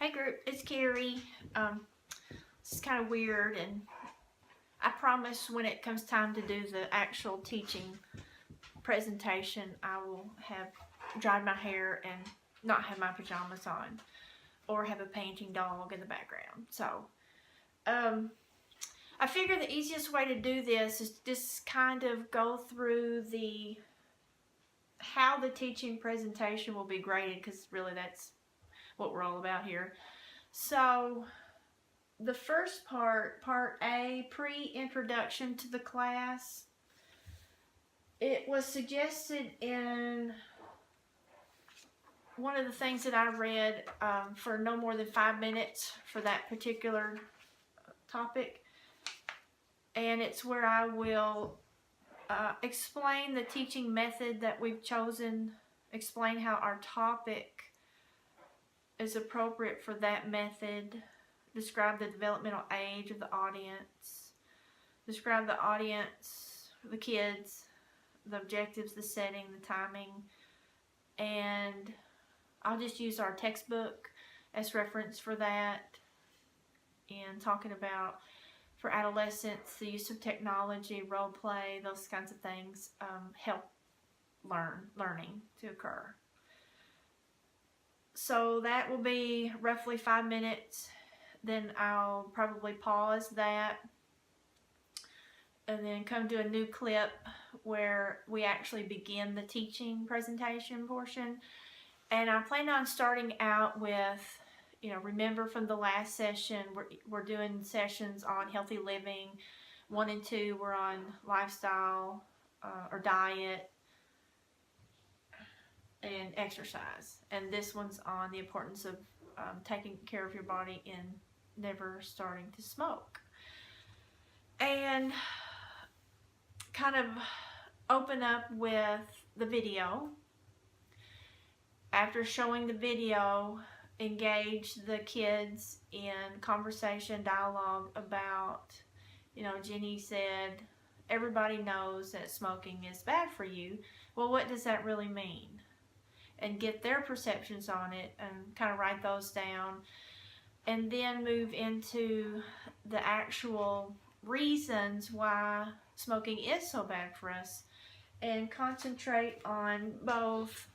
Hey group, it's Carrie. This is kind of weird, and I promise when it comes time to do the actual teaching presentation, I will have dried my hair and not have my pajamas on, or have a painting dog in the background. So, I figure the easiest way to do this is just kind of go through how the teaching presentation will be graded, because really that's what we're all about here. So, the first part A, pre-introduction to the class, it was suggested in one of the things that I read for no more than 5 minutes for that particular topic. And it's where I will explain the teaching method that we've chosen, explain how our topic is appropriate for that method, describe the developmental age of the audience, describe the audience, the kids, the objectives, the setting, the timing, and I'll just use our textbook as reference for that, and talking about for adolescents the use of technology, role play, those kinds of things help learning to occur. So that will be roughly 5 minutes. Then I'll probably pause that and then come to a new clip where we actually begin the teaching presentation portion. And I plan on starting out with, remember from the last session, we're doing sessions on healthy living. 1 and 2 we're on lifestyle or diet and exercise. And this one's on the importance of taking care of your body and never starting to smoke. And kind of open up with the video. After showing the video, engage the kids in conversation, dialogue about, Jenny said, everybody knows that smoking is bad for you. Well, what does that really mean? And get their perceptions on it and kind of write those down. And then move into the actual reasons why smoking is so bad for us, and concentrate on both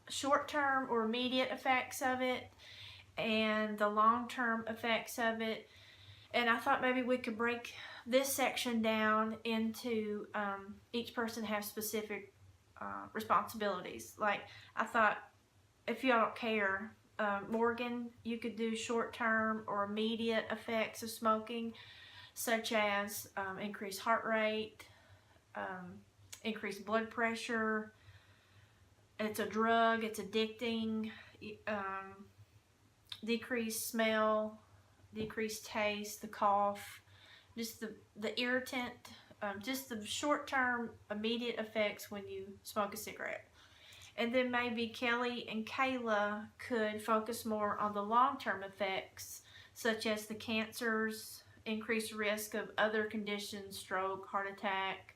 short-term or immediate effects of it and the long-term effects of it. And I thought maybe we could break this section down into each person have specific responsibilities. Like, I thought, if y'all don't care, Morgan, you could do short-term or immediate effects of smoking, such as increased heart rate, increased blood pressure. It's a drug, it's addicting, decreased smell, decreased taste, the cough, just the irritant, just the short-term immediate effects when you smoke a cigarette. And then maybe Kelly and Kayla could focus more on the long-term effects, such as the cancers, increased risk of other conditions, stroke, heart attack,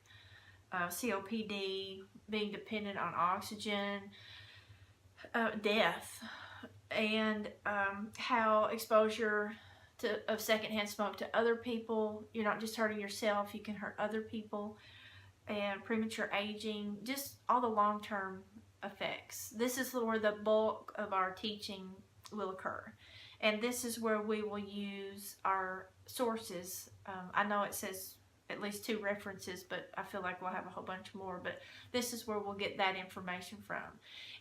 COPD, being dependent on oxygen, death, and how exposure of secondhand smoke to other people, you're not just hurting yourself, you can hurt other people, and premature aging, just all the long-term effects. This is where the bulk of our teaching will occur, and this is where we will use our sources. I know it says at least 2 references, but I feel like we'll have a whole bunch more, but this is where we'll get that information from.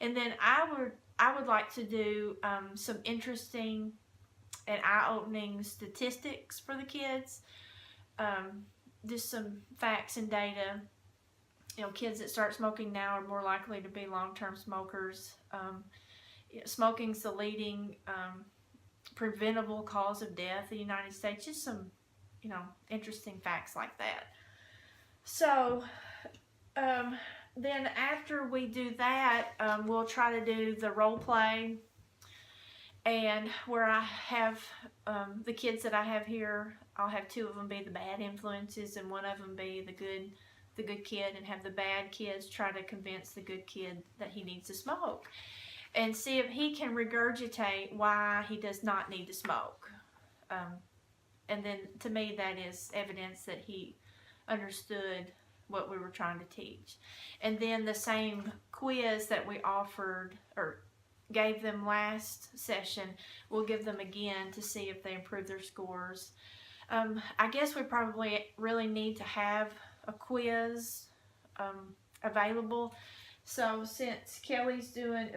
And then I would like to do some interesting and eye-opening statistics for the kids, just some facts and data. Kids that start smoking now are more likely to be long-term smokers. Smoking's the leading preventable cause of death in the United States. Just some, interesting facts like that. So, then after we do that, we'll try to do the role play, and where I have the kids that I have here, I'll have 2 of them be the bad influences and 1 of them be the good kid, and have the bad kids try to convince the good kid that he needs to smoke. and see if he can regurgitate why he does not need to smoke. And then to me that is evidence that he understood what we were trying to teach. And then the same quiz that we offered or gave them last session, we'll give them again to see if they improve their scores. I guess we probably really need to have a quiz available. So since Kelly's doing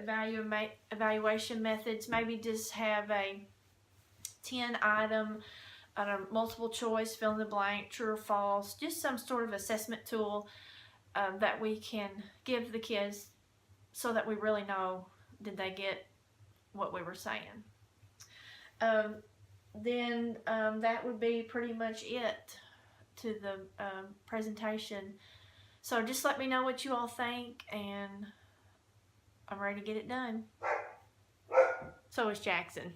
evaluation methods, maybe just have a 10-item multiple choice, fill in the blank, true or false, just some sort of assessment tool that we can give the kids so that we really know, did they get what we were saying. Then that would be pretty much it to the presentation. So just let me know what you all think, and I'm ready to get it done. So is Jackson.